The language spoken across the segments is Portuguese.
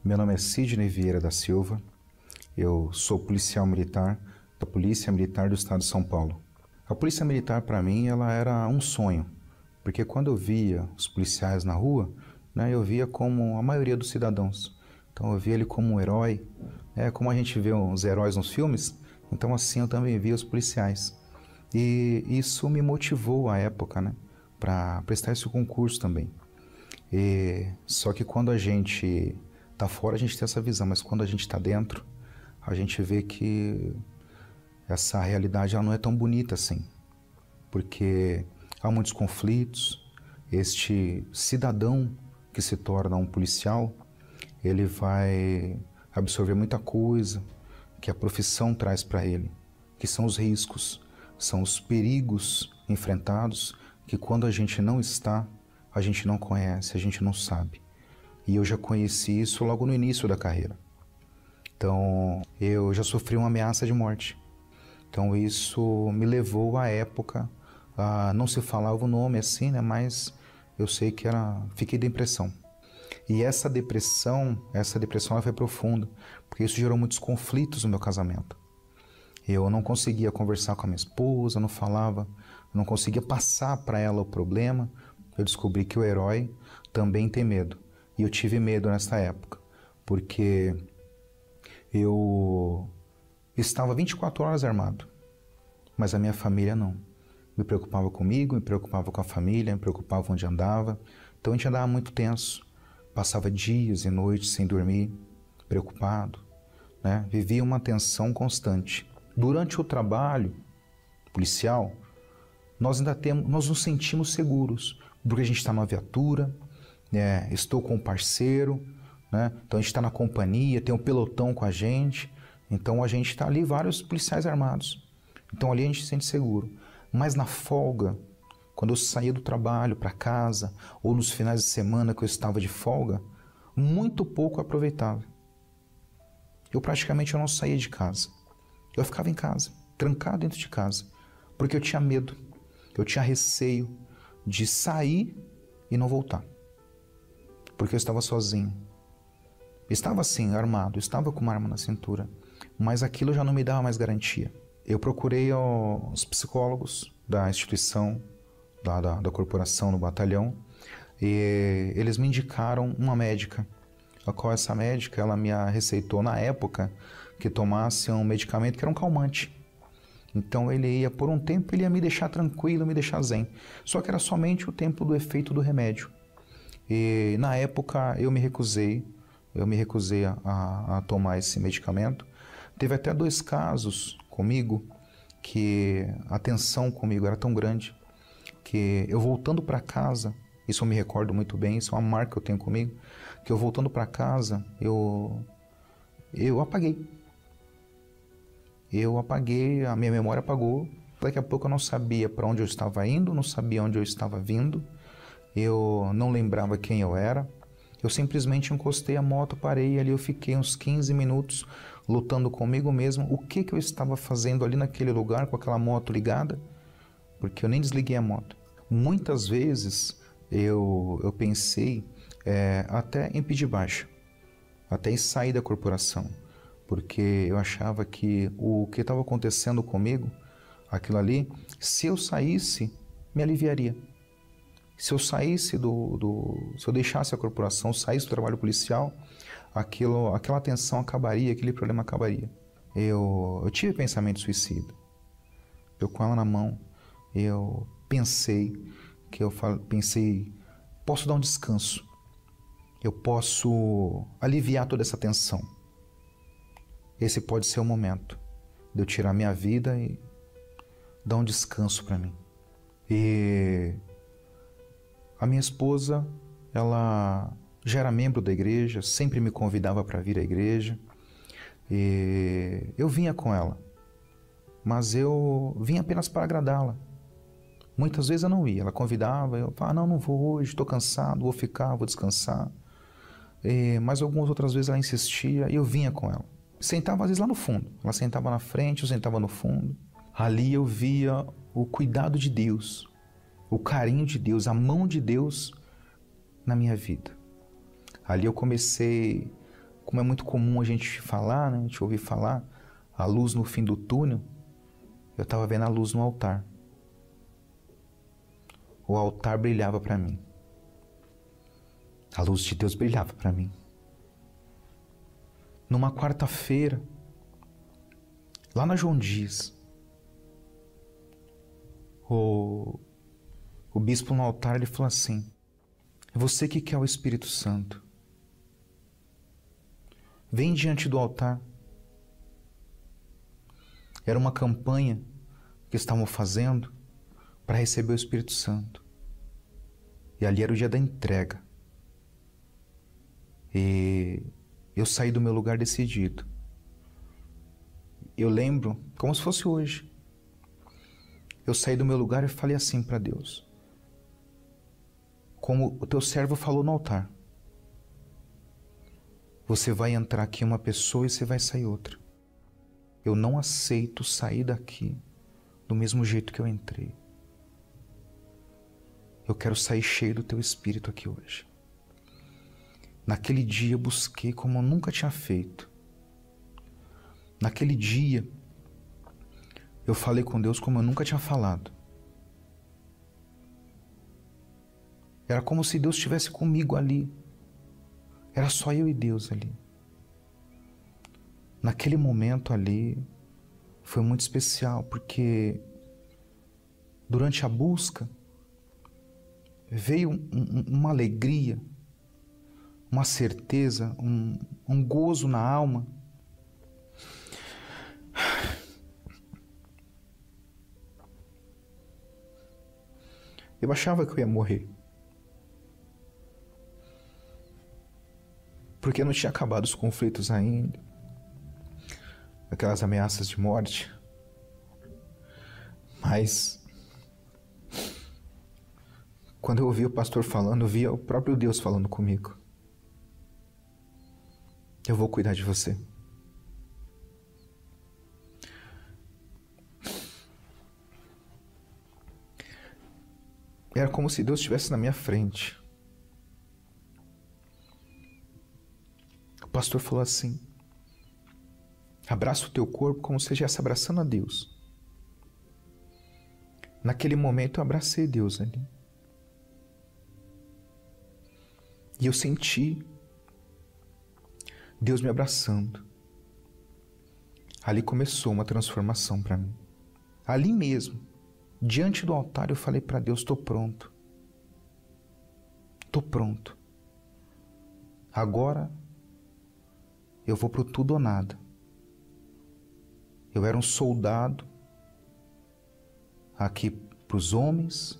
Meu nome é Sidney Vieira da Silva, eu sou policial militar da Polícia Militar do Estado de São Paulo. A Polícia Militar para mim ela era um sonho, porque quando eu via os policiais na rua, eu via como a maioria dos cidadãos. Então eu via ele como um herói, como a gente vê os heróis nos filmes, então assim eu também via os policiais. E isso me motivou à época, para prestar esse concurso também. Só que quando a gente tá fora a gente tem essa visão, mas quando a gente está dentro, a gente vê que essa realidade ela não é tão bonita assim, porque há muitos conflitos. Este cidadão que se torna um policial, ele vai absorver muita coisa que a profissão traz para ele, que são os riscos, são os perigos enfrentados, que quando a gente não está, a gente não conhece, a gente não sabe. E eu já conheci isso logo no início da carreira. Então, eu já sofri uma ameaça de morte. Então, isso me levou à época, não se falava o nome assim, mas eu sei que fiquei em depressão. E essa depressão ela foi profunda, porque isso gerou muitos conflitos no meu casamento. Eu não conseguia conversar com a minha esposa, não falava, não conseguia passar para ela o problema. Eu descobri que o herói também tem medo. E eu tive medo nessa época, porque eu estava 24 horas armado, mas a minha família não. Me preocupava comigo, me preocupava com a família, me preocupava onde andava. Então a gente andava muito tenso, passava dias e noites sem dormir, preocupado, Vivia uma tensão constante. Durante o trabalho policial, nós nos sentimos seguros, porque a gente está numa viatura, estou com um parceiro, então a gente está na companhia, tem um pelotão com a gente, então a gente está ali, vários policiais armados, então ali a gente se sente seguro. Mas na folga, quando eu saía do trabalho para casa, ou nos finais de semana que eu estava de folga, muito pouco eu aproveitava. Eu praticamente não saía de casa, eu ficava em casa, trancado dentro de casa, porque eu tinha medo, eu tinha receio de sair e não voltar, porque eu estava sozinho. Estava assim, armado, estava com uma arma na cintura, mas aquilo já não me dava mais garantia. Eu procurei os psicólogos da instituição, da corporação, no batalhão, e eles me indicaram uma médica, a qual essa médica ela me receitou na época que tomasse um medicamento que era um calmante. Então ele ia, por um tempo, ele ia me deixar tranquilo, me deixar zen. Só que era somente o tempo do efeito do remédio. E na época eu me recusei a tomar esse medicamento. Teve até 2 casos comigo que a tensão comigo era tão grande que eu voltando para casa, isso eu me recordo muito bem, isso é uma marca que eu tenho comigo, que eu voltando para casa, eu apaguei. Eu apaguei, a minha memória apagou. Daqui a pouco eu não sabia para onde eu estava indo, não sabia onde eu estava vindo, eu não lembrava quem eu era. Eu simplesmente encostei a moto, parei ali, eu fiquei uns 15 minutos lutando comigo mesmo. O que eu estava fazendo ali naquele lugar com aquela moto ligada? Porque eu nem desliguei a moto. Muitas vezes eu pensei até em pedir baixa, até em sair da corporação, porque eu achava que o que estava acontecendo comigo, aquilo ali, se eu saísse, me aliviaria. Se eu saísse se eu deixasse a corporação, saísse do trabalho policial, aquela tensão acabaria, aquele problema acabaria. Eu tive pensamento suicida. Eu com ela na mão, eu pensei, posso dar um descanso. Eu posso aliviar toda essa tensão. Esse pode ser o momento de eu tirar minha vida e dar um descanso para mim. E a minha esposa, ela já era membro da igreja, sempre me convidava para vir à igreja. E eu vinha com ela, mas eu vinha apenas para agradá-la. Muitas vezes eu não ia, ela convidava, eu falava, não vou hoje, estou cansado, vou ficar, vou descansar. Mas algumas outras vezes ela insistia e eu vinha com ela. Sentava às vezes lá no fundo, ela sentava na frente, eu sentava no fundo. Ali eu via o cuidado de Deus, o carinho de Deus, a mão de Deus na minha vida. Ali eu comecei como é muito comum a gente falar, né? A gente ouvir falar, a luz no fim do túnel, eu estava vendo a luz no altar. O altar brilhava para mim. A luz de Deus brilhava para mim. Numa quarta-feira, lá na João Dias, o bispo no altar, ele falou assim: é você que quer o Espírito Santo. Vem diante do altar. Era uma campanha que estavam fazendo para receber o Espírito Santo. E ali era o dia da entrega. E eu saí do meu lugar decidido. Eu lembro como se fosse hoje. Eu saí do meu lugar e falei assim para Deus: como o teu servo falou no altar, você vai entrar aqui uma pessoa e você vai sair outra. Eu não aceito sair daqui do mesmo jeito que eu entrei. Eu quero sair cheio do teu Espírito aqui hoje. Naquele dia eu busquei como eu nunca tinha feito. Naquele dia eu falei com Deus como eu nunca tinha falado. Era como se Deus estivesse comigo ali. Era só eu e Deus ali. Naquele momento ali foi muito especial, porque durante a busca veio uma alegria, uma certeza, um gozo na alma. Eu achava que eu ia morrer, porque não tinha acabado os conflitos ainda, aquelas ameaças de morte. Mas quando eu ouvi o pastor falando, eu via o próprio Deus falando comigo: eu vou cuidar de você. Era como se Deus estivesse na minha frente. O pastor falou assim: abraça o teu corpo como se estivesse abraçando a Deus. Naquele momento eu abracei Deus ali. E eu senti Deus me abraçando. Ali começou uma transformação para mim. Ali mesmo, diante do altar, eu falei para Deus: estou pronto. Estou pronto. Agora eu vou pro tudo ou nada. Eu era um soldado aqui para os homens,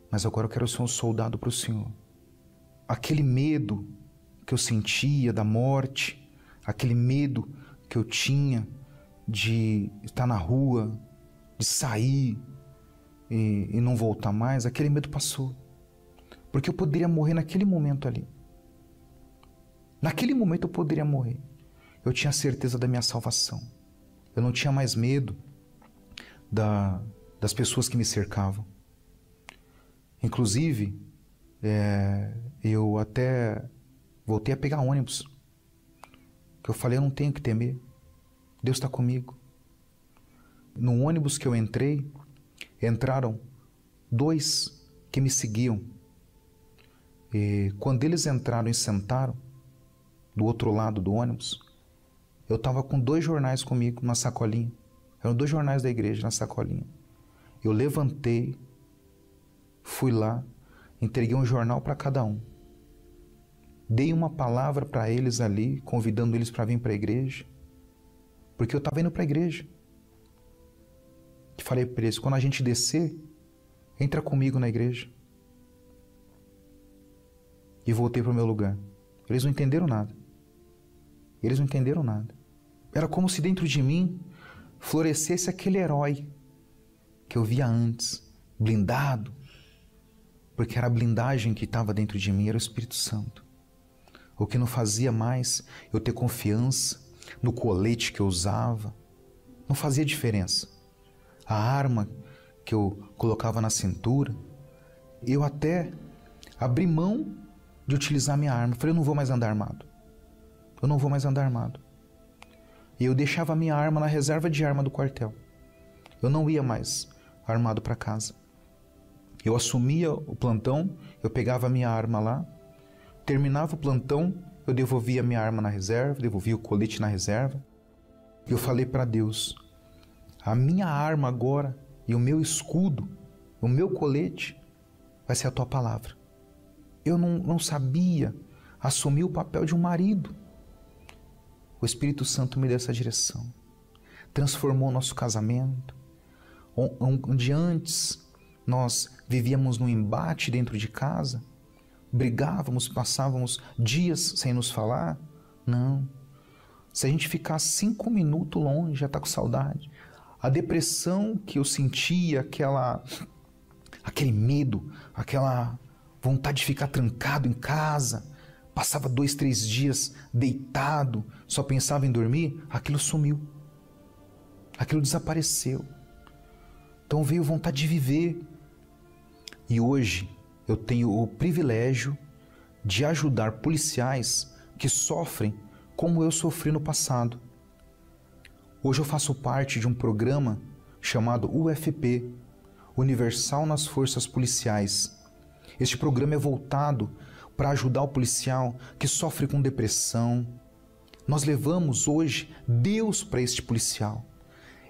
mas agora eu quero ser um soldado para o Senhor. Aquele medo que eu sentia da morte, aquele medo que eu tinha de estar na rua, de sair e não voltar mais, aquele medo passou. Porque eu poderia morrer naquele momento ali. Naquele momento eu poderia morrer. Eu tinha certeza da minha salvação. Eu não tinha mais medo das pessoas que me cercavam. Inclusive, eu até voltei a pegar ônibus. Que eu falei: eu não tenho que temer. Deus está comigo. No ônibus que eu entrei, entraram 2 que me seguiam. E quando eles entraram e sentaram do outro lado do ônibus, eu estava com 2 jornais comigo na sacolinha. Eram 2 jornais da igreja na sacolinha. Eu levantei, fui lá, entreguei um jornal para cada um. Dei uma palavra para eles ali, convidando eles para vir para a igreja, porque eu estava indo para a igreja. E falei para eles: quando a gente descer, entra comigo na igreja. E voltei para o meu lugar. Eles não entenderam nada. Eles não entenderam nada. Era como se dentro de mim florescesse aquele herói que eu via antes, blindado, porque era a blindagem que estava dentro de mim, era o Espírito Santo. O que não fazia mais eu ter confiança no colete que eu usava, não fazia diferença. A arma que eu colocava na cintura, eu até abri mão de utilizar minha arma. Falei: eu não vou mais andar armado. eu não vou mais andar armado. E eu deixava a minha arma na reserva de arma do quartel. Eu não ia mais armado para casa. Eu assumia o plantão, eu pegava a minha arma lá, terminava o plantão, eu devolvia a minha arma na reserva, devolvia o colete na reserva. E eu falei para Deus, a minha arma agora e o meu escudo, o meu colete, vai ser a tua palavra. Eu não sabia assumir o papel de um marido. O Espírito Santo me deu essa direção. Transformou o nosso casamento. Onde antes nós vivíamos num embate dentro de casa, brigávamos, passávamos dias sem nos falar. Não. Se a gente ficar 5 minutos longe, já está com saudade. A depressão que eu sentia, aquele medo, aquela vontade de ficar trancado em casa, passava 2, 3 dias deitado, só pensava em dormir, aquilo sumiu. Aquilo desapareceu. Então veio vontade de viver. E hoje eu tenho o privilégio de ajudar policiais que sofrem como eu sofri no passado. Hoje eu faço parte de um programa chamado UFP, Universal nas Forças Policiais. Este programa é voltado para ajudar o policial que sofre com depressão. Nós levamos hoje Deus para este policial.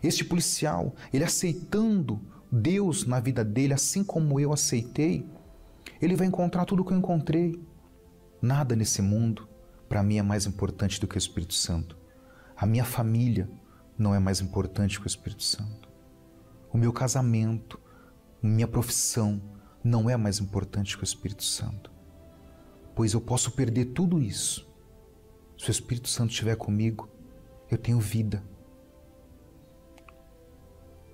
Este policial, ele aceitando Deus na vida dele, assim como eu aceitei, ele vai encontrar tudo o que eu encontrei. Nada nesse mundo, para mim, é mais importante do que o Espírito Santo. A minha família não é mais importante que o Espírito Santo. O meu casamento, minha profissão não é mais importante que o Espírito Santo. Pois eu posso perder tudo isso. Se o Espírito Santo estiver comigo, eu tenho vida.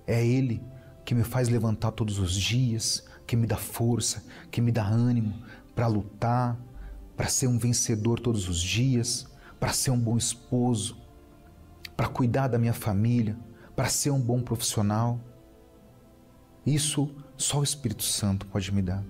É Ele que me faz levantar todos os dias, que me dá força, que me dá ânimo para lutar, para ser um vencedor todos os dias, para ser um bom esposo, para cuidar da minha família, para ser um bom profissional. Isso só o Espírito Santo pode me dar.